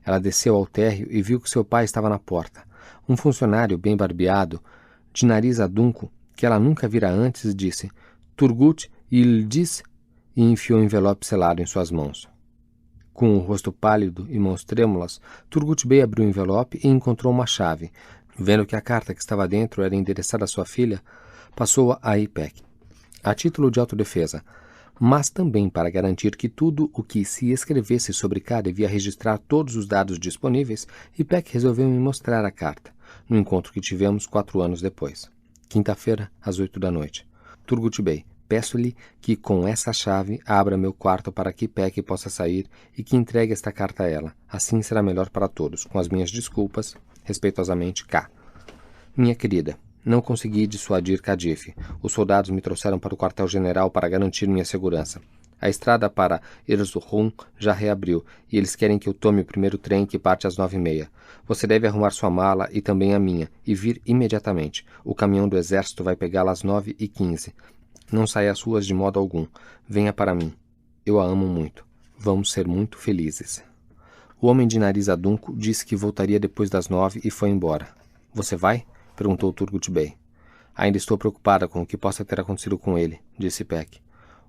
Ela desceu ao térreo e viu que seu pai estava na porta. Um funcionário bem barbeado, de nariz adunco, que ela nunca vira antes, disse Turgut Yildiz e enfiou o envelope selado em suas mãos. Com o rosto pálido e mãos trêmulas, Turgut Bey abriu o envelope e encontrou uma chave. Vendo que a carta que estava dentro era endereçada à sua filha, passou-a a Ipek. A título de autodefesa, mas também para garantir que tudo o que se escrevesse sobre K devia registrar todos os dados disponíveis, Ipek resolveu me mostrar a carta, no encontro que tivemos 4 anos depois. Quinta-feira, às 8 da noite. Turgut Bey, peço-lhe que com essa chave abra meu quarto para que Ipek possa sair e que entregue esta carta a ela. Assim será melhor para todos. Com as minhas desculpas, respeitosamente, K. Minha querida, não consegui dissuadir Kadif. Os soldados me trouxeram para o quartel-general para garantir minha segurança. A estrada para Erzurum já reabriu e eles querem que eu tome o primeiro trem que parte às 9h30. Você deve arrumar sua mala e também a minha e vir imediatamente. O caminhão do exército vai pegá-la às 9h15. Não saia às ruas de modo algum. Venha para mim. Eu a amo muito. Vamos ser muito felizes. O homem de nariz adunco disse que voltaria depois das 9 e foi embora. Você vai? Perguntou Turgut Bey. Ainda estou preocupada com o que possa ter acontecido com ele, disse Ipek.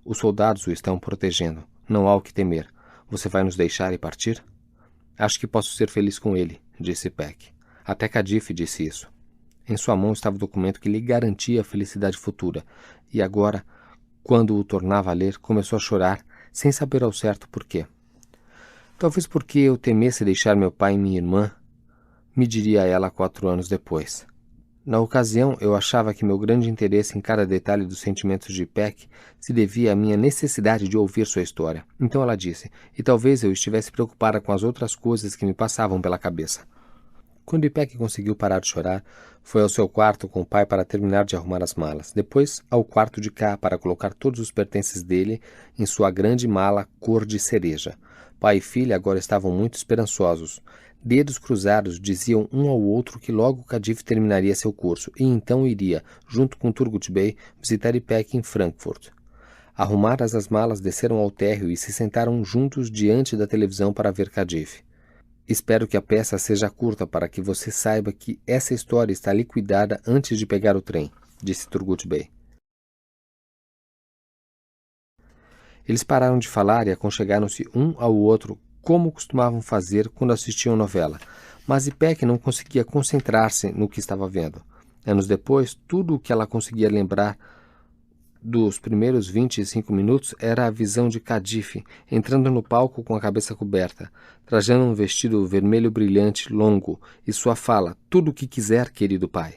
Os soldados o estão protegendo. Não há o que temer. Você vai nos deixar e partir? Acho que posso ser feliz com ele, disse Ipek. Até Kadif disse isso. Em sua mão estava o documento que lhe garantia a felicidade futura, e agora, quando o tornava a ler, começou a chorar, sem saber ao certo por quê. Talvez porque eu temesse deixar meu pai e minha irmã, me diria ela 4 anos depois. Na ocasião, eu achava que meu grande interesse em cada detalhe dos sentimentos de Ipek se devia à minha necessidade de ouvir sua história. Então ela disse, e talvez eu estivesse preocupada com as outras coisas que me passavam pela cabeça. Quando Ipek conseguiu parar de chorar, foi ao seu quarto com o pai para terminar de arrumar as malas. Depois, ao quarto de K para colocar todos os pertences dele em sua grande mala cor de cereja. Pai e filha agora estavam muito esperançosos. Dedos cruzados diziam um ao outro que logo Kadif terminaria seu curso e então iria, junto com Turgut Bey, visitar Ipek em Frankfurt. Arrumadas as malas, desceram ao térreo e se sentaram juntos diante da televisão para ver Kadif. Espero que a peça seja curta para que você saiba que essa história está liquidada antes de pegar o trem, disse Turgut Bey. Eles pararam de falar e aconchegaram-se um ao outro, como costumavam fazer quando assistiam novela, mas Ipek não conseguia concentrar-se no que estava vendo. Anos depois, tudo o que ela conseguia lembrar dos primeiros 25 minutos era a visão de Kadif entrando no palco com a cabeça coberta, trajando um vestido vermelho brilhante, longo, e sua fala, tudo o que quiser, querido pai.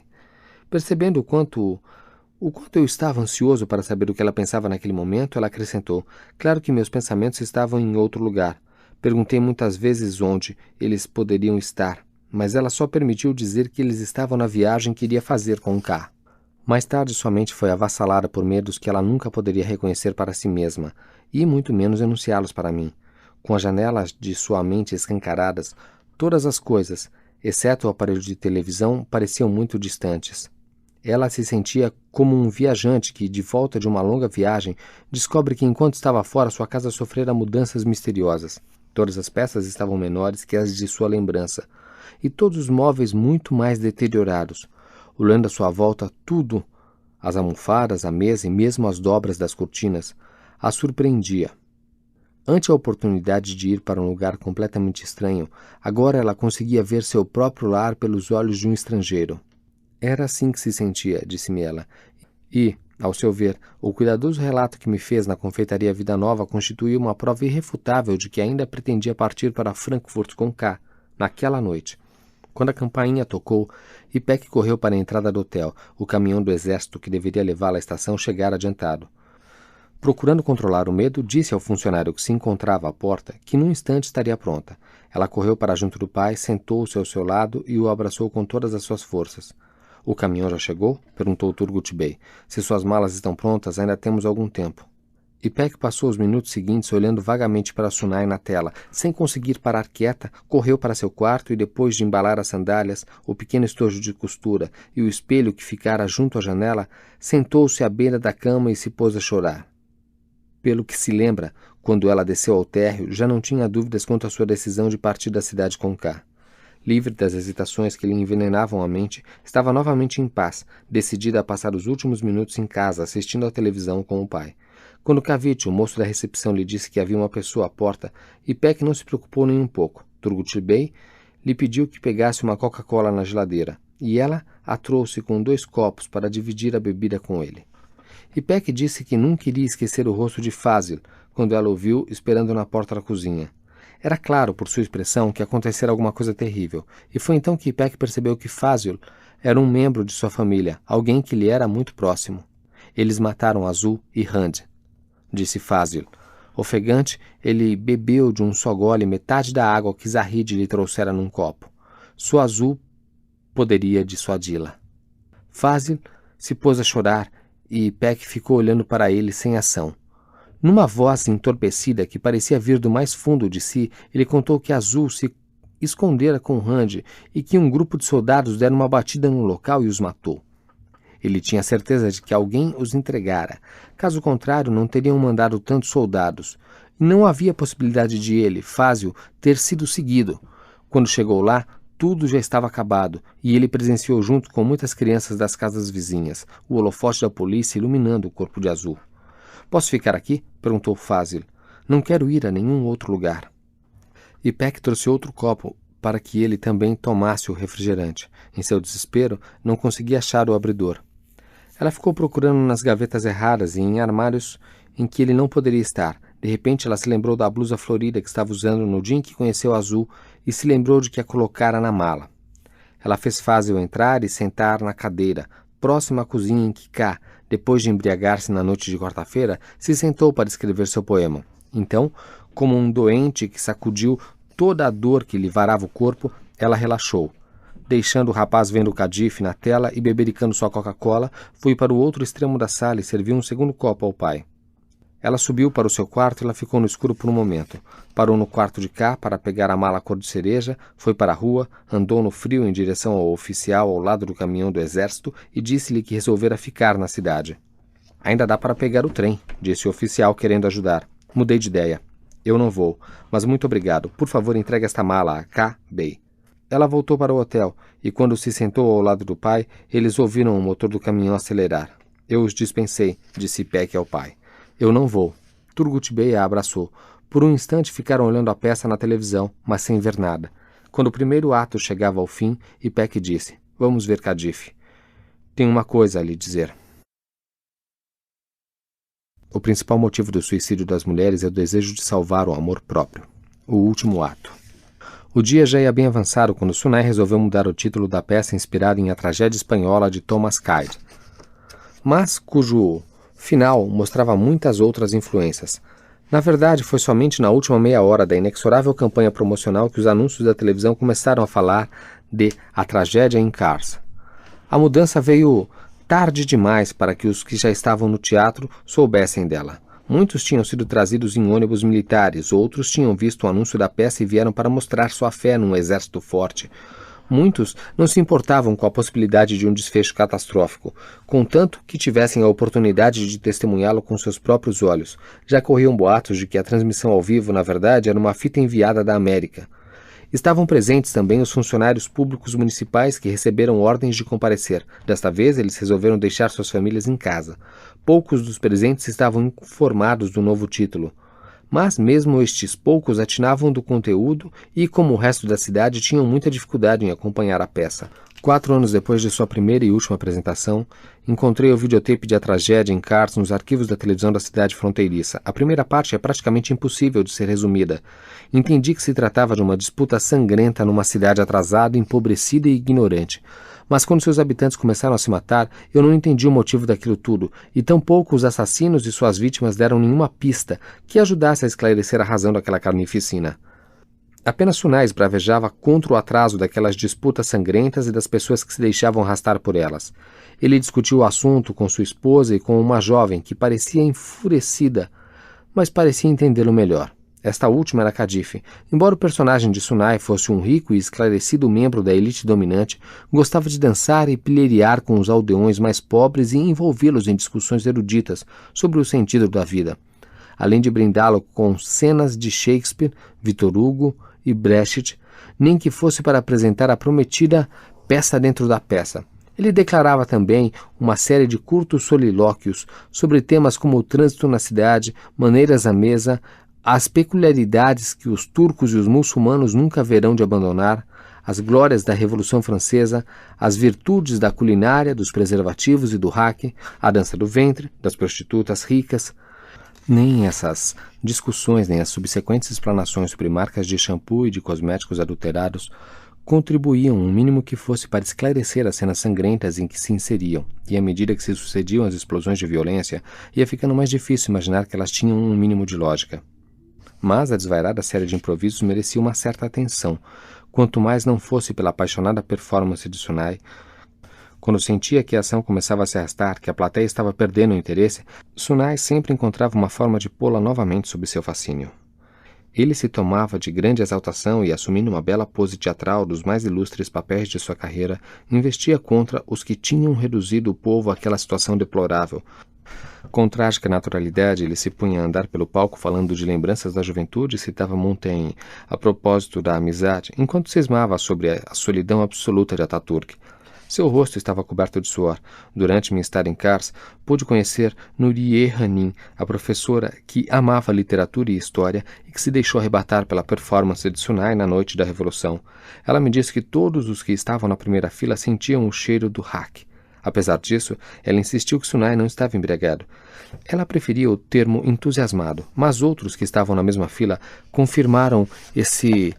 Percebendo o quanto eu estava ansioso para saber o que ela pensava naquele momento, ela acrescentou, claro que meus pensamentos estavam em outro lugar. Perguntei muitas vezes onde eles poderiam estar, mas ela só permitiu dizer que eles estavam na viagem que iria fazer com o K. Mais tarde, sua mente foi avassalada por medos que ela nunca poderia reconhecer para si mesma, e muito menos enunciá-los para mim. Com as janelas de sua mente escancaradas, todas as coisas, exceto o aparelho de televisão, pareciam muito distantes. Ela se sentia como um viajante que, de volta de uma longa viagem, descobre que enquanto estava fora, sua casa sofrera mudanças misteriosas. Todas as peças estavam menores que as de sua lembrança, e todos os móveis muito mais deteriorados. Olhando à sua volta, tudo, as almofadas, a mesa e mesmo as dobras das cortinas, a surpreendia. Ante a oportunidade de ir para um lugar completamente estranho, agora ela conseguia ver seu próprio lar pelos olhos de um estrangeiro. Era assim que se sentia, disse-me ela, e, ao seu ver, o cuidadoso relato que me fez na confeitaria Vida Nova constituía uma prova irrefutável de que ainda pretendia partir para Frankfurt com K, naquela noite. Quando a campainha tocou, Ipek correu para a entrada do hotel. O caminhão do exército que deveria levá-la à estação chegara adiantado. Procurando controlar o medo, disse ao funcionário que se encontrava à porta que num instante estaria pronta. Ela correu para junto do pai, sentou-se ao seu lado e o abraçou com todas as suas forças. O caminhão já chegou? Perguntou Turgut Bey. Se suas malas estão prontas, ainda temos algum tempo. Ipek passou os minutos seguintes olhando vagamente para Sunai na tela. Sem conseguir parar quieta, correu para seu quarto e, depois de embalar as sandálias, o pequeno estojo de costura e o espelho que ficara junto à janela, sentou-se à beira da cama e se pôs a chorar. Pelo que se lembra, quando ela desceu ao térreo, já não tinha dúvidas quanto à sua decisão de partir da cidade com K. Livre das hesitações que lhe envenenavam a mente, estava novamente em paz, decidida a passar os últimos minutos em casa assistindo à televisão com o pai. Quando Kavit, o moço da recepção, lhe disse que havia uma pessoa à porta, Ipek não se preocupou nem um pouco. Turgut Bey lhe pediu que pegasse uma Coca-Cola na geladeira, e ela a trouxe com 2 copos para dividir a bebida com ele. Ipek disse que nunca iria esquecer o rosto de Fazil quando ela o viu esperando na porta da cozinha. Era claro, por sua expressão, que acontecera alguma coisa terrível, e foi então que Ipek percebeu que Fazil era um membro de sua família, alguém que lhe era muito próximo. Eles mataram Azul e Rand, disse Fazil. Ofegante, ele bebeu de um só gole metade da água que Zahid lhe trouxera num copo. Sua Azul poderia dissuadi-la. Fazil se pôs a chorar e Ipek ficou olhando para ele sem ação. Numa voz entorpecida que parecia vir do mais fundo de si, ele contou que Azul se escondera com Rand e que um grupo de soldados deram uma batida no local e os matou. Ele tinha certeza de que alguém os entregara. Caso contrário, não teriam mandado tantos soldados. E não havia possibilidade de ele, Fazil, ter sido seguido. Quando chegou lá, tudo já estava acabado, e ele presenciou junto com muitas crianças das casas vizinhas, o holofote da polícia iluminando o corpo de Azul. "Posso ficar aqui?" perguntou Fazil. "Não quero ir a nenhum outro lugar." Ipek trouxe outro copo para que ele também tomasse o refrigerante. Em seu desespero, não conseguia achar o abridor. Ela ficou procurando nas gavetas erradas e em armários em que ele não poderia estar. De repente, ela se lembrou da blusa florida que estava usando no dia em que conheceu Azul e se lembrou de que a colocara na mala. Ela fez Fazil entrar e sentar na cadeira, próxima à cozinha em que K, depois de embriagar-se na noite de quarta-feira, se sentou para escrever seu poema. Então, como um doente que sacudiu toda a dor que lhe varava o corpo, ela relaxou. Deixando o rapaz vendo o Cadife na tela e bebericando sua Coca-Cola, foi para o outro extremo da sala e serviu um segundo copo ao pai. Ela subiu para o seu quarto e ela ficou no escuro por um momento. Parou no quarto de K para pegar a mala cor de cereja, foi para a rua, andou no frio em direção ao oficial ao lado do caminhão do exército e disse-lhe que resolvera ficar na cidade. "Ainda dá para pegar o trem", disse o oficial querendo ajudar. "Mudei de ideia. Eu não vou, mas muito obrigado. Por favor, entregue esta mala a K. Bey." Ela voltou para o hotel e quando se sentou ao lado do pai, eles ouviram o motor do caminhão acelerar. "Eu os dispensei", disse Ipek ao pai. "Eu não vou." Turgut Bey a abraçou. Por um instante ficaram olhando a peça na televisão, mas sem ver nada. Quando o primeiro ato chegava ao fim, Ipek disse: "Vamos ver Cadife. Tenho uma coisa a lhe dizer." O principal motivo do suicídio das mulheres é o desejo de salvar o amor próprio. O último ato. O dia já ia bem avançado quando Sunay resolveu mudar o título da peça inspirada em A Tragédia Espanhola de Thomas Kyde, mas cujo final mostrava muitas outras influências. Na verdade, foi somente na última meia hora da inexorável campanha promocional que os anúncios da televisão começaram a falar de A Tragédia em Cars. A mudança veio tarde demais para que os que já estavam no teatro soubessem dela. Muitos tinham sido trazidos em ônibus militares, outros tinham visto o anúncio da peça e vieram para mostrar sua fé num exército forte. Muitos não se importavam com a possibilidade de um desfecho catastrófico, contanto que tivessem a oportunidade de testemunhá-lo com seus próprios olhos. Já corriam boatos de que a transmissão ao vivo, na verdade, era uma fita enviada da América. Estavam presentes também os funcionários públicos municipais que receberam ordens de comparecer. Desta vez, eles resolveram deixar suas famílias em casa. Poucos dos presentes estavam informados do novo título. Mas mesmo estes poucos atinavam do conteúdo e, como o resto da cidade, tinham muita dificuldade em acompanhar a peça. 4 anos depois de sua primeira e última apresentação, encontrei o videotape de A Tragédia em Cars nos arquivos da televisão da cidade fronteiriça. A primeira parte é praticamente impossível de ser resumida. Entendi que se tratava de uma disputa sangrenta numa cidade atrasada, empobrecida e ignorante. Mas quando seus habitantes começaram a se matar, eu não entendi o motivo daquilo tudo, e tampouco os assassinos e suas vítimas deram nenhuma pista que ajudasse a esclarecer a razão daquela carnificina. Apenas Sunay esbravejava contra o atraso daquelas disputas sangrentas e das pessoas que se deixavam arrastar por elas. Ele discutiu o assunto com sua esposa e com uma jovem que parecia enfurecida, mas parecia entendê-lo melhor. Esta última era Cadife. Embora o personagem de Sunay fosse um rico e esclarecido membro da elite dominante, gostava de dançar e pilheriar com os aldeões mais pobres e envolvê-los em discussões eruditas sobre o sentido da vida. além de brindá-lo com cenas de Shakespeare, Victor Hugo e Brecht, nem que fosse para apresentar a prometida peça dentro da peça. Ele declarava também uma série de curtos solilóquios sobre temas como o trânsito na cidade, maneiras à mesa, as peculiaridades que os turcos e os muçulmanos nunca haverão de abandonar, as glórias da Revolução Francesa, as virtudes da culinária, dos preservativos e do raque, a dança do ventre, das prostitutas ricas. Nem essas discussões, nem as subsequentes explanações sobre marcas de shampoo e de cosméticos adulterados contribuíam o mínimo que fosse para esclarecer as cenas sangrentas em que se inseriam, e à medida que se sucediam as explosões de violência, ia ficando mais difícil imaginar que elas tinham um mínimo de lógica. Mas a desvairada série de improvisos merecia uma certa atenção, quanto mais não fosse pela apaixonada performance de Sunai. Quando sentia que a ação começava a se arrastar, que a plateia estava perdendo o interesse, Sunai sempre encontrava uma forma de pô-la novamente sob seu fascínio. Ele se tomava de grande exaltação e, assumindo uma bela pose teatral dos mais ilustres papéis de sua carreira, investia contra os que tinham reduzido o povo àquela situação deplorável. Com trágica naturalidade, ele se punha a andar pelo palco falando de lembranças da juventude e citava Montaigne a propósito da amizade, enquanto cismava sobre a solidão absoluta de Ataturk. Seu rosto estava coberto de suor. Durante minha estada em Kars, pude conhecer Nuriye Hanin, a professora que amava literatura e história e que se deixou arrebatar pela performance de Sunai na noite da Revolução. Ela me disse que todos os que estavam na primeira fila sentiam o cheiro do hack. Apesar disso, ela insistiu que Sunai não estava embriagado. Ela preferia o termo entusiasmado, mas outros que estavam na mesma fila confirmaram esse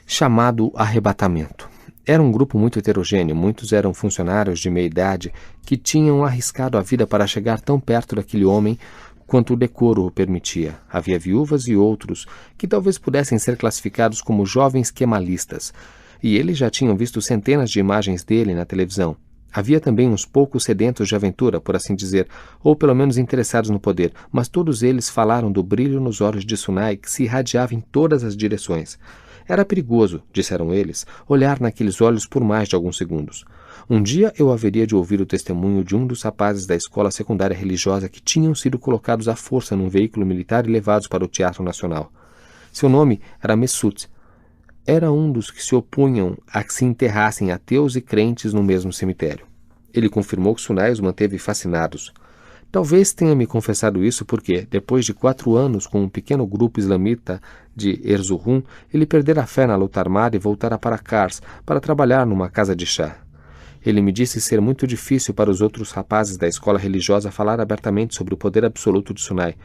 chamado arrebatamento. Era um grupo muito heterogêneo, muitos eram funcionários de meia-idade que tinham arriscado a vida para chegar tão perto daquele homem quanto o decoro o permitia. Havia viúvas e outros que talvez pudessem ser classificados como jovens quemalistas, e eles já tinham visto centenas de imagens dele na televisão. Havia também uns poucos sedentos de aventura, por assim dizer, ou pelo menos interessados no poder, mas todos eles falaram do brilho nos olhos de Sunai que se irradiava em todas as direções. Era perigoso, disseram eles, olhar naqueles olhos por mais de alguns segundos. Um dia eu haveria de ouvir o testemunho de um dos rapazes da escola secundária religiosa que tinham sido colocados à força num veículo militar e levados para o Teatro Nacional. Seu nome era Mesut. Era um dos que se opunham a que se enterrassem ateus e crentes no mesmo cemitério. Ele confirmou que Sunai os manteve fascinados. Talvez tenha me confessado isso porque, depois de 4 anos com um pequeno grupo islamita de Erzurum, ele perdera a fé na luta armada e voltara para Kars para trabalhar numa casa de chá. Ele me disse ser muito difícil para os outros rapazes da escola religiosa falar abertamente sobre o poder absoluto de Sunai,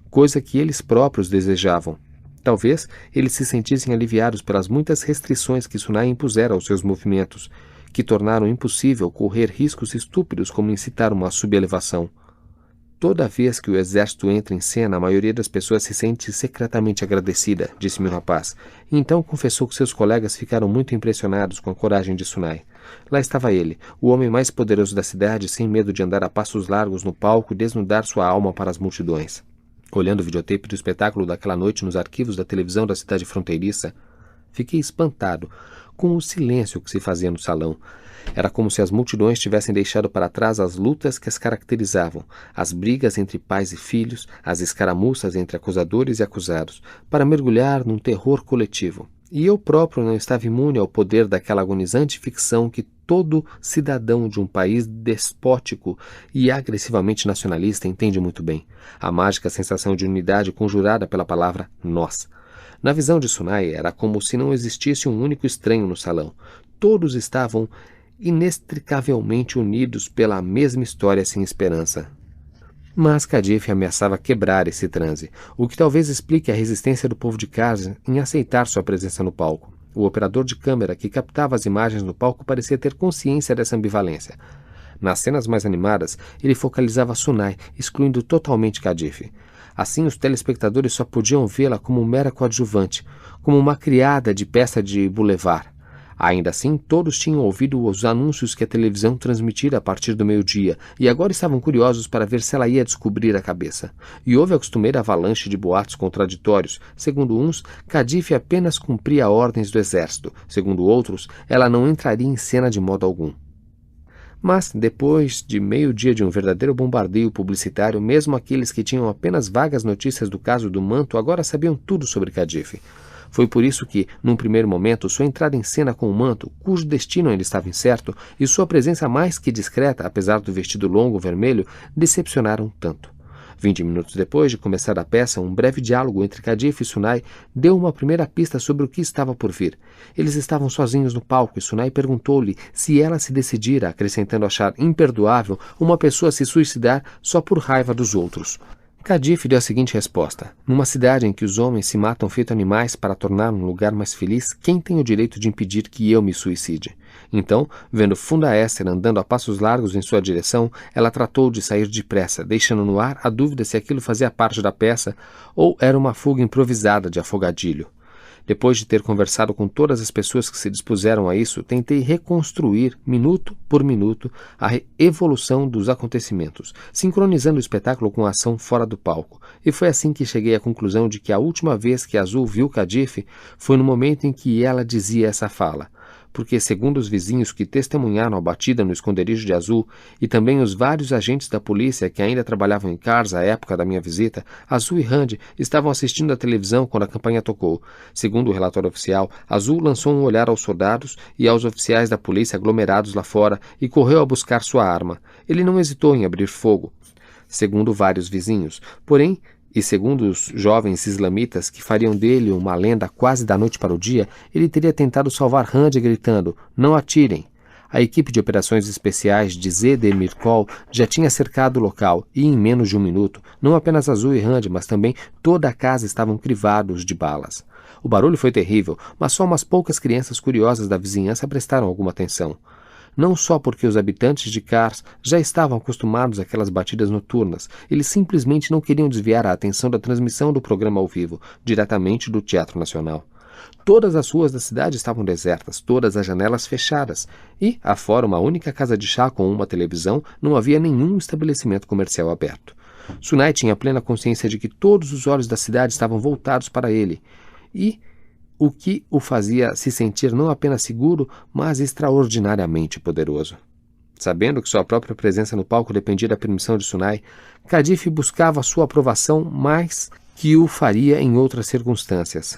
coisa que eles próprios desejavam. Talvez eles se sentissem aliviados pelas muitas restrições que Sunai impusera aos seus movimentos, que tornaram impossível correr riscos estúpidos como incitar uma subelevação. Toda vez que o exército entra em cena, a maioria das pessoas se sente secretamente agradecida, disse-me o rapaz. E então confessou que seus colegas ficaram muito impressionados com a coragem de Sunai. Lá estava ele, o homem mais poderoso da cidade, sem medo de andar a passos largos no palco e desnudar sua alma para as multidões. Olhando o videotape do espetáculo daquela noite nos arquivos da televisão da cidade fronteiriça, fiquei espantado com o silêncio que se fazia no salão. Era como se as multidões tivessem deixado para trás as lutas que as caracterizavam, as brigas entre pais e filhos, as escaramuças entre acusadores e acusados, para mergulhar num terror coletivo. E eu próprio não estava imune ao poder daquela agonizante ficção que todo cidadão de um país despótico e agressivamente nacionalista entende muito bem, a mágica sensação de unidade conjurada pela palavra nós. Na visão de Sunai, era como se não existisse um único estranho no salão. Todos estavam inextricavelmente unidos pela mesma história sem esperança. Mas Kadif ameaçava quebrar esse transe, o que talvez explique a resistência do povo de Kars em aceitar sua presença no palco. O operador de câmera que captava as imagens no palco parecia ter consciência dessa ambivalência. Nas cenas mais animadas, ele focalizava Sunai, excluindo totalmente Kadif. Assim, os telespectadores só podiam vê-la como mera coadjuvante, como uma criada de peça de boulevard. Ainda assim, todos tinham ouvido os anúncios que a televisão transmitira a partir do meio-dia, e agora estavam curiosos para ver se ela ia descobrir a cabeça. E houve a costumeira avalanche de boatos contraditórios. Segundo uns, Kadif apenas cumpria ordens do exército. Segundo outros, ela não entraria em cena de modo algum. Mas, depois de meio dia de um verdadeiro bombardeio publicitário, mesmo aqueles que tinham apenas vagas notícias do caso do manto agora sabiam tudo sobre Cadife. Foi por isso que, num primeiro momento, sua entrada em cena com o manto, cujo destino ainda estava incerto, e sua presença mais que discreta, apesar do vestido longo vermelho, decepcionaram tanto. 20 minutos depois de começar a peça, um breve diálogo entre Cadife e Sunai deu uma primeira pista sobre o que estava por vir. Eles estavam sozinhos no palco e Sunai perguntou-lhe se ela se decidira, acrescentando achar imperdoável uma pessoa se suicidar só por raiva dos outros. Cadife deu a seguinte resposta: numa cidade em que os homens se matam feito animais para tornar um lugar mais feliz, quem tem o direito de impedir que eu me suicide? Então, vendo Funda Esther andando a passos largos em sua direção, ela tratou de sair depressa, deixando no ar a dúvida se aquilo fazia parte da peça ou era uma fuga improvisada de afogadilho. Depois de ter conversado com todas as pessoas que se dispuseram a isso, tentei reconstruir, minuto por minuto, a evolução dos acontecimentos, sincronizando o espetáculo com a ação fora do palco. E foi assim que cheguei à conclusão de que a última vez que Azul viu Cadife foi no momento em que ela dizia essa fala. Porque, segundo os vizinhos que testemunharam a batida no esconderijo de Azul e também os vários agentes da polícia que ainda trabalhavam em Cars à época da minha visita, Azul e Randy estavam assistindo à televisão quando a campanha tocou. Segundo o relatório oficial, Azul lançou um olhar aos soldados e aos oficiais da polícia aglomerados lá fora e correu a buscar sua arma. Ele não hesitou em abrir fogo, segundo vários vizinhos. Porém, e segundo os jovens islamitas que fariam dele uma lenda quase da noite para o dia, ele teria tentado salvar Randy gritando: "Não atirem!". A equipe de operações especiais de Zed Mirkol já tinha cercado o local e, em menos de um minuto, não apenas Azul e Randy, mas também toda a casa estavam crivados de balas. O barulho foi terrível, mas só umas poucas crianças curiosas da vizinhança prestaram alguma atenção. Não só porque os habitantes de Cars já estavam acostumados àquelas batidas noturnas, eles simplesmente não queriam desviar a atenção da transmissão do programa ao vivo, diretamente do Teatro Nacional. Todas as ruas da cidade estavam desertas, todas as janelas fechadas, e, afora uma única casa de chá com uma televisão, não havia nenhum estabelecimento comercial aberto. Sunai tinha plena consciência de que todos os olhos da cidade estavam voltados para ele, e o que o fazia se sentir não apenas seguro, mas extraordinariamente poderoso. Sabendo que sua própria presença no palco dependia da permissão de Sunai, Cadife buscava sua aprovação mais que o faria em outras circunstâncias.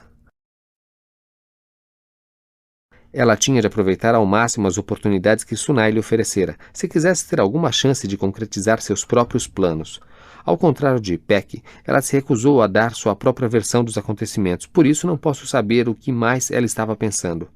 Ela tinha de aproveitar ao máximo as oportunidades que Sunai lhe oferecera, se quisesse ter alguma chance de concretizar seus próprios planos. Ao contrário de Peck, ela se recusou a dar sua própria versão dos acontecimentos, por isso não posso saber o que mais ela estava pensando.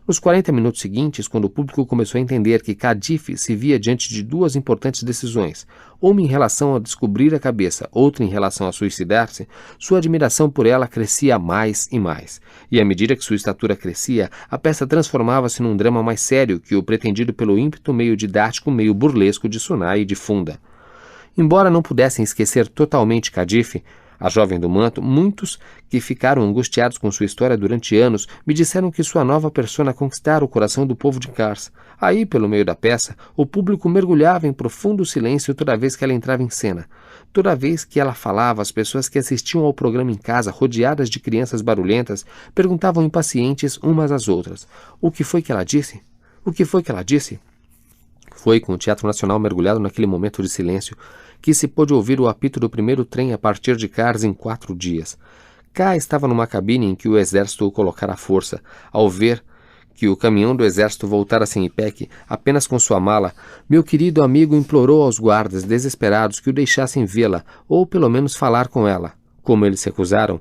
Nos 40 minutos seguintes, quando o público começou a entender que Cadife se via diante de duas importantes decisões, uma em relação a descobrir a cabeça, outra em relação a suicidar-se, sua admiração por ela crescia mais e mais. E à medida que sua estatura crescia, a peça transformava-se num drama mais sério que o pretendido pelo ímpeto meio didático, meio burlesco de Sunai e de Funda. Embora não pudessem esquecer totalmente Cadife, a jovem do manto, muitos que ficaram angustiados com sua história durante anos me disseram que sua nova persona conquistara o coração do povo de Cars. Aí, pelo meio da peça, o público mergulhava em profundo silêncio toda vez que ela entrava em cena. Toda vez que ela falava, as pessoas que assistiam ao programa em casa, rodeadas de crianças barulhentas, perguntavam impacientes umas às outras: "O que foi que ela disse? O que foi que ela disse?" Foi com o Teatro Nacional mergulhado naquele momento de silêncio que se pôde ouvir o apito do primeiro trem a partir de Cars em 4 dias. K estava numa cabine em que o exército o colocara à força. Ao ver que o caminhão do exército voltara sem Ipec, apenas com sua mala, meu querido amigo implorou aos guardas desesperados que o deixassem vê-la, ou pelo menos falar com ela. Como eles se recusaram,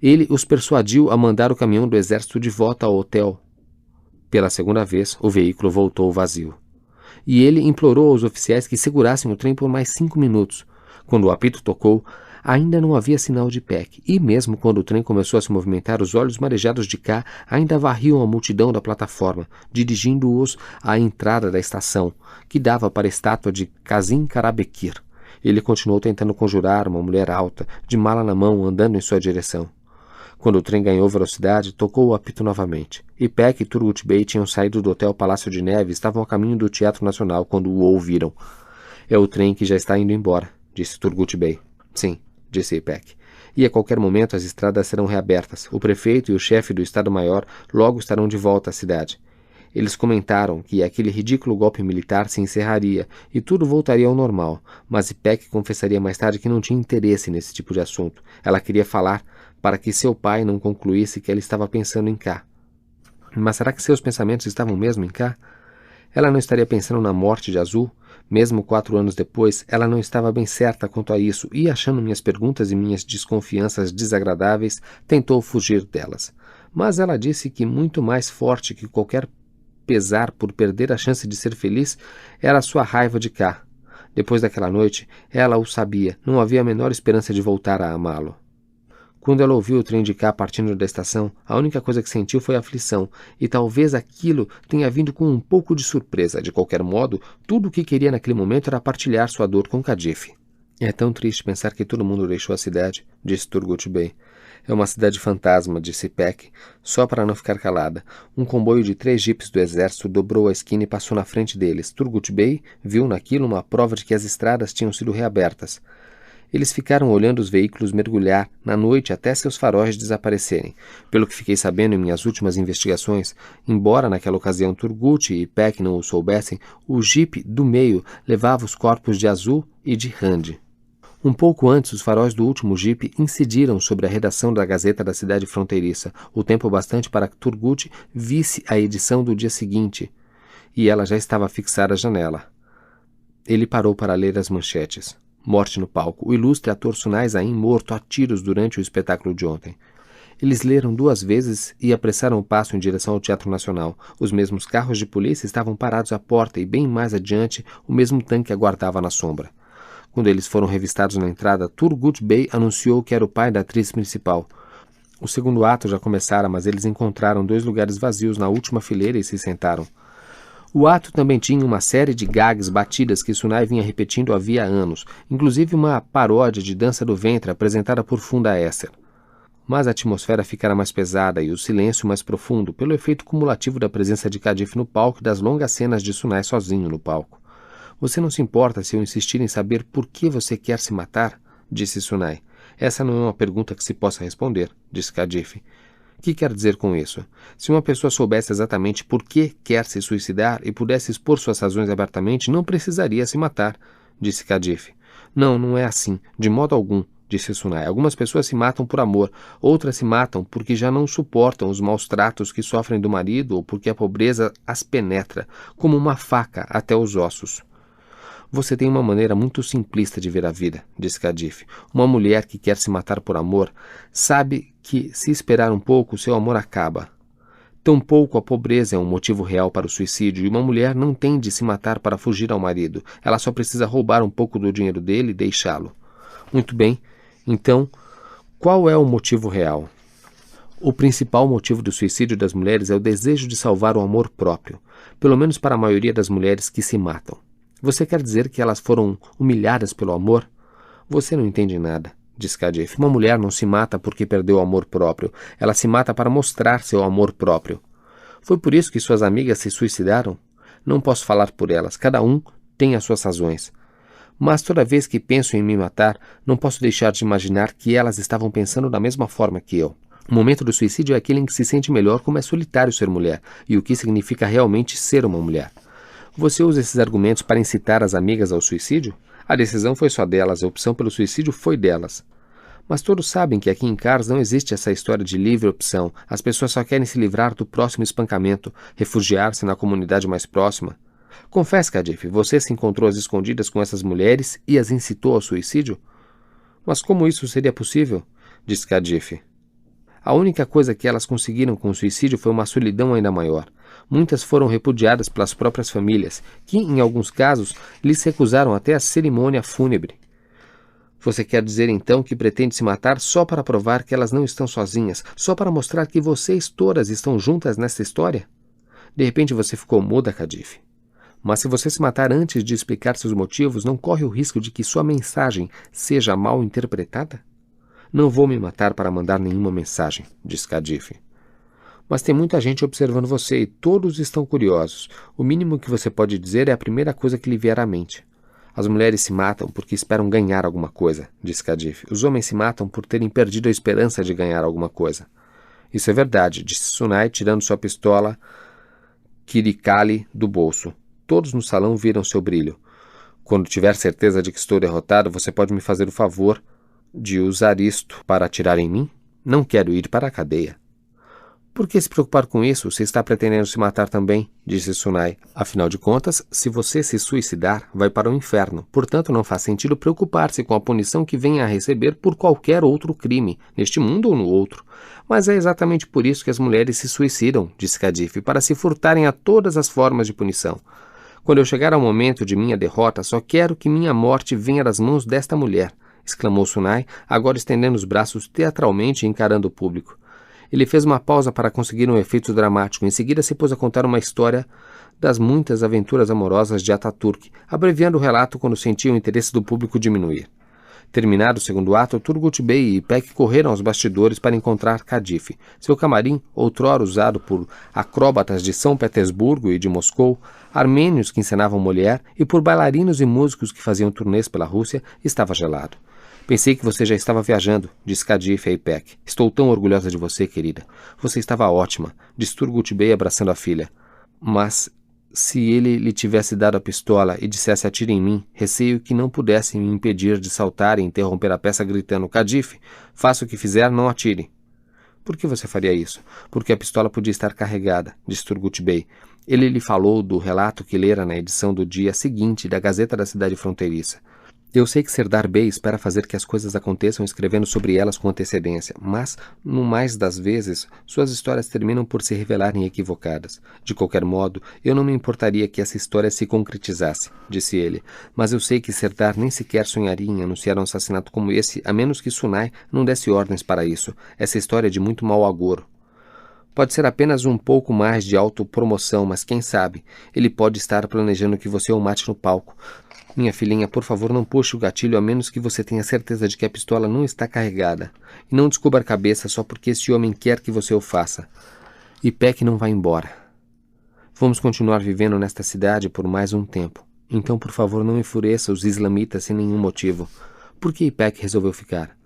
ele os persuadiu a mandar o caminhão do exército de volta ao hotel. Pela segunda vez, o veículo voltou vazio. E ele implorou aos oficiais que segurassem o trem por mais 5 minutos. Quando o apito tocou, ainda não havia sinal de Peck, e mesmo quando o trem começou a se movimentar, os olhos marejados de K ainda varriam a multidão da plataforma, dirigindo-os à entrada da estação, que dava para a estátua de Kazim Karabekir. Ele continuou tentando conjurar uma mulher alta, de mala na mão, andando em sua direção. Quando o trem ganhou velocidade, tocou o apito novamente. Ipek e Turgut Bey tinham saído do Hotel Palácio de Neve e estavam a caminho do Teatro Nacional quando o ouviram. "É o trem que já está indo embora", disse Turgut Bey. "Sim", disse Ipek. "E a qualquer momento as estradas serão reabertas. O prefeito e o chefe do Estado-Maior logo estarão de volta à cidade." Eles comentaram que aquele ridículo golpe militar se encerraria e tudo voltaria ao normal, mas Ipek confessaria mais tarde que não tinha interesse nesse tipo de assunto. Ela queria falar para que seu pai não concluísse que ela estava pensando em K. Mas será que seus pensamentos estavam mesmo em K? Ela não estaria pensando na morte de Azul? Mesmo 4 anos depois, ela não estava bem certa quanto a isso e, achando minhas perguntas e minhas desconfianças desagradáveis, tentou fugir delas. Mas ela disse que muito mais forte que qualquer pesar por perder a chance de ser feliz era a sua raiva de K. Depois daquela noite, ela o sabia, não havia a menor esperança de voltar a amá-lo. Quando ela ouviu o trem de K partindo da estação, a única coisa que sentiu foi aflição, e talvez aquilo tenha vindo com um pouco de surpresa. De qualquer modo, tudo o que queria naquele momento era partilhar sua dor com Kadif. É tão triste pensar que todo mundo deixou a cidade, disse Turgut Bey. É uma cidade fantasma, disse Ipek, só para não ficar calada. Um comboio de 3 jipes do exército dobrou a esquina e passou na frente deles. Turgut Bey viu naquilo uma prova de que as estradas tinham sido reabertas. Eles ficaram olhando os veículos mergulhar na noite até seus faróis desaparecerem. Pelo que fiquei sabendo em minhas últimas investigações, embora naquela ocasião Turgut e Ipek não o soubessem, o jipe do meio levava os corpos de Azul e de Rand. Um pouco antes, os faróis do último jipe incidiram sobre a redação da Gazeta da cidade fronteiriça, o tempo bastante para que Turgut visse a edição do dia seguinte, e ela já estava fixada à janela. Ele parou para ler as manchetes. Morte no palco. O ilustre ator Sunai Zain morto a tiros durante o espetáculo de ontem. Eles leram 2 vezes e apressaram o passo em direção ao Teatro Nacional. Os mesmos carros de polícia estavam parados à porta e bem mais adiante o mesmo tanque aguardava na sombra. Quando eles foram revistados na entrada, Turgut Bey anunciou que era o pai da atriz principal. O segundo ato já começara, mas eles encontraram 2 lugares vazios na última fileira e se sentaram. O ato também tinha uma série de gags batidas que Sunai vinha repetindo havia anos, inclusive uma paródia de dança do ventre apresentada por Funda Esser. Mas a atmosfera ficara mais pesada e o silêncio mais profundo pelo efeito cumulativo da presença de Kadif no palco e das longas cenas de Sunai sozinho no palco. Você não se importa se eu insistir em saber por que você quer se matar? Disse Sunai. Essa não é uma pergunta que se possa responder, disse Kadif. O que quer dizer com isso? Se uma pessoa soubesse exatamente por que quer se suicidar e pudesse expor suas razões abertamente, não precisaria se matar, disse Kadif. Não, não é assim, de modo algum, disse Sunai. Algumas pessoas se matam por amor, outras se matam porque já não suportam os maus tratos que sofrem do marido ou porque a pobreza as penetra, como uma faca até os ossos. Você tem uma maneira muito simplista de ver a vida, disse Kadif. Uma mulher que quer se matar por amor sabe que, se esperar um pouco, seu amor acaba. Tampouco a pobreza é um motivo real para o suicídio e uma mulher não tem de se matar para fugir ao marido. Ela só precisa roubar um pouco do dinheiro dele e deixá-lo. Muito bem. Então, qual é o motivo real? O principal motivo do suicídio das mulheres é o desejo de salvar o amor próprio, pelo menos para a maioria das mulheres que se matam. Você quer dizer que elas foram humilhadas pelo amor? Você não entende nada, disse Kadif. Uma mulher não se mata porque perdeu o amor próprio. Ela se mata para mostrar seu amor próprio. Foi por isso que suas amigas se suicidaram? Não posso falar por elas. Cada um tem as suas razões. Mas toda vez que penso em me matar, não posso deixar de imaginar que elas estavam pensando da mesma forma que eu. O momento do suicídio é aquele em que se sente melhor como é solitário ser mulher e o que significa realmente ser uma mulher. Você usa esses argumentos para incitar as amigas ao suicídio? A decisão foi só delas, a opção pelo suicídio foi delas. Mas todos sabem que aqui em Kars não existe essa história de livre opção. As pessoas só querem se livrar do próximo espancamento, refugiar-se na comunidade mais próxima. Confesse, Kadif, você se encontrou às escondidas com essas mulheres e as incitou ao suicídio? Mas como isso seria possível? Disse Kadif. A única coisa que elas conseguiram com o suicídio foi uma solidão ainda maior. Muitas foram repudiadas pelas próprias famílias, que, em alguns casos, lhes recusaram até a cerimônia fúnebre. Você quer dizer, então, que pretende se matar só para provar que elas não estão sozinhas, só para mostrar que vocês todas estão juntas nessa história? De repente você ficou muda, Kadif. Mas se você se matar antes de explicar seus motivos, não corre o risco de que sua mensagem seja mal interpretada? Não vou me matar para mandar nenhuma mensagem, disse Kadif. Mas tem muita gente observando você e todos estão curiosos. O mínimo que você pode dizer é a primeira coisa que lhe vier à mente. As mulheres se matam porque esperam ganhar alguma coisa, disse Kadif. Os homens se matam por terem perdido a esperança de ganhar alguma coisa. Isso é verdade, disse Sunai, tirando sua pistola, Kirikali do bolso. Todos no salão viram seu brilho. Quando tiver certeza de que estou derrotado, você pode me fazer o favor de usar isto para atirar em mim? Não quero ir para a cadeia. Por que se preocupar com isso? Você está pretendendo se matar também, disse Sunai. Afinal de contas, se você se suicidar, vai para o inferno. Portanto, não faz sentido preocupar-se com a punição que venha a receber por qualquer outro crime, neste mundo ou no outro. Mas é exatamente por isso que as mulheres se suicidam, disse Kadif, para se furtarem a todas as formas de punição. Quando eu chegar ao momento de minha derrota, só quero que minha morte venha das mãos desta mulher, exclamou Sunai, agora estendendo os braços teatralmente e encarando o público. Ele fez uma pausa para conseguir um efeito dramático. Em seguida se pôs a contar uma história das muitas aventuras amorosas de Ataturk, abreviando o relato quando sentia o interesse do público diminuir. Terminado o segundo ato, Turgut Bey e Ipek correram aos bastidores para encontrar Kadif. Seu camarim, outrora usado por acróbatas de São Petersburgo e de Moscou, armênios que encenavam Molière e por bailarinos e músicos que faziam turnês pela Rússia, estava gelado. Pensei que você já estava viajando, disse Kadif a Ipek. Estou tão orgulhosa de você, querida. Você estava ótima, disse Turgut Bey abraçando a filha. Mas se ele lhe tivesse dado a pistola e dissesse atire em mim, receio que não pudesse me impedir de saltar e interromper a peça gritando Kadif, faça o que fizer, não atire. Por que você faria isso? Porque a pistola podia estar carregada, disse Turgut Bey. Ele lhe falou do relato que lera na edição do dia seguinte da Gazeta da Cidade Fronteiriça. Eu sei que Serdar Bey espera fazer que as coisas aconteçam escrevendo sobre elas com antecedência, mas, no mais das vezes, suas histórias terminam por se revelarem equivocadas. De qualquer modo, eu não me importaria que essa história se concretizasse, disse ele, mas eu sei que Serdar nem sequer sonharia em anunciar um assassinato como esse, a menos que Sunai não desse ordens para isso. Essa história é de muito mau agouro. Pode ser apenas um pouco mais de autopromoção, mas quem sabe, ele pode estar planejando que você o mate no palco. Minha filhinha, por favor, não puxe o gatilho a menos que você tenha certeza de que a pistola não está carregada. E não descubra a cabeça só porque esse homem quer que você o faça. Ipek não vai embora. Vamos continuar vivendo nesta cidade por mais um tempo. Então, por favor, não enfureça os islamitas sem nenhum motivo. Por que Ipek resolveu ficar?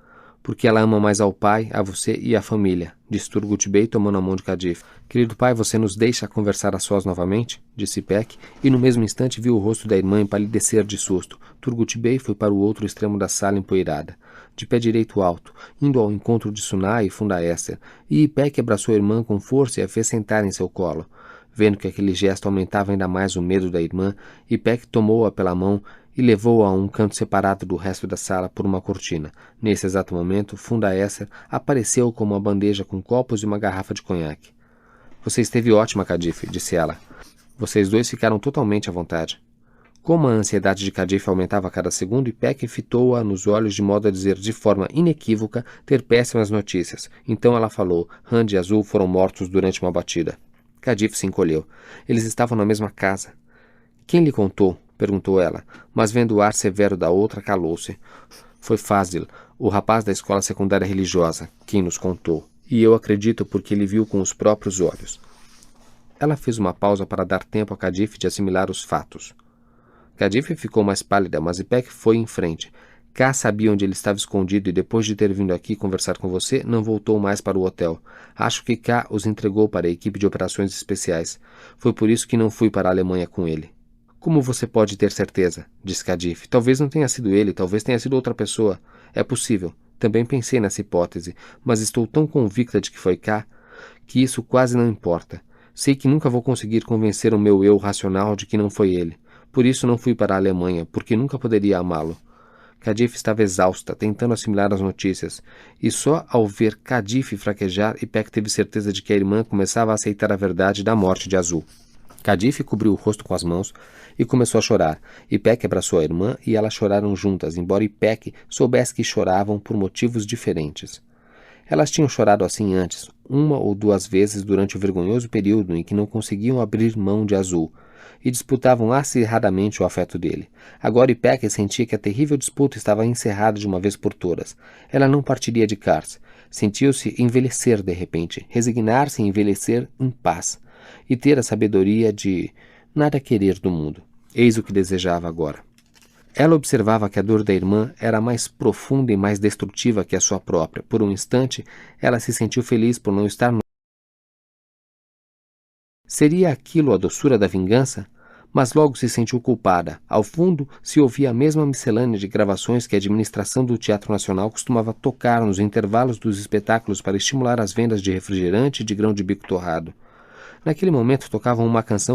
Porque ela ama mais ao pai, a você e à família, disse Turgut Bey tomando a mão de Kadif. Querido pai, você nos deixa conversar a sós novamente? Disse Ipek, e no mesmo instante viu o rosto da irmã empalidecer de susto. Turgut Bey foi para o outro extremo da sala empoeirada, de pé direito alto, indo ao encontro de Sunai e Funda Ester, e Ipek abraçou a irmã com força e a fez sentar em seu colo. Vendo que aquele gesto aumentava ainda mais o medo da irmã, Ipek tomou-a pela mão e levou-a a um canto separado do resto da sala por uma cortina. Nesse exato momento, Funda Esser apareceu com uma bandeja com copos e uma garrafa de conhaque. Você esteve ótima, Kadif, disse ela. Vocês dois ficaram totalmente à vontade. Como a ansiedade de Kadif aumentava a cada segundo, Ipek fitou-a nos olhos de modo a dizer de forma inequívoca ter péssimas notícias. Então ela falou, Rand e Azul foram mortos durante uma batida. Kadif se encolheu. Eles estavam na mesma casa. Quem lhe contou? Perguntou ela, mas vendo o ar severo da outra, calou-se. Foi Fazil, o rapaz da escola secundária religiosa, quem nos contou. E eu acredito porque ele viu com os próprios olhos. Ela fez uma pausa para dar tempo a Kadif de assimilar os fatos. Kadif ficou mais pálida, mas Ipek foi em frente. K sabia onde ele estava escondido e depois de ter vindo aqui conversar com você, não voltou mais para o hotel. Acho que K os entregou para a equipe de operações especiais. Foi por isso que não fui para a Alemanha com ele. Como você pode ter certeza? Disse Kadif. Talvez não tenha sido ele, talvez tenha sido outra pessoa. É possível. Também pensei nessa hipótese, mas estou tão convicta de que foi K, que isso quase não importa. Sei que nunca vou conseguir convencer o meu eu racional de que não foi ele. Por isso não fui para a Alemanha, porque nunca poderia amá-lo. Kadif estava exausta, tentando assimilar as notícias, e só ao ver Kadif fraquejar, Ipek teve certeza de que a irmã começava a aceitar a verdade da morte de Azul. Kadif cobriu o rosto com as mãos e começou a chorar. Ipek abraçou a irmã e elas choraram juntas, embora Ipek soubesse que choravam por motivos diferentes. Elas tinham chorado assim antes, uma ou duas vezes durante o vergonhoso período em que não conseguiam abrir mão de Azul, e disputavam acirradamente o afeto dele. Agora Ipek sentia que a terrível disputa estava encerrada de uma vez por todas. Ela não partiria de Kars. Sentiu-se envelhecer de repente, resignar-se a envelhecer em paz, e ter a sabedoria de nada querer do mundo. Eis o que desejava agora. Ela observava que a dor da irmã era mais profunda e mais destrutiva que a sua própria. Por um instante, ela se sentiu feliz por não estar Seria aquilo a doçura da vingança? Mas logo se sentiu culpada. Ao fundo, se ouvia a mesma miscelânea de gravações que a administração do Teatro Nacional costumava tocar nos intervalos dos espetáculos para estimular as vendas de refrigerante e de grão de bico torrado. Naquele momento tocavam uma canção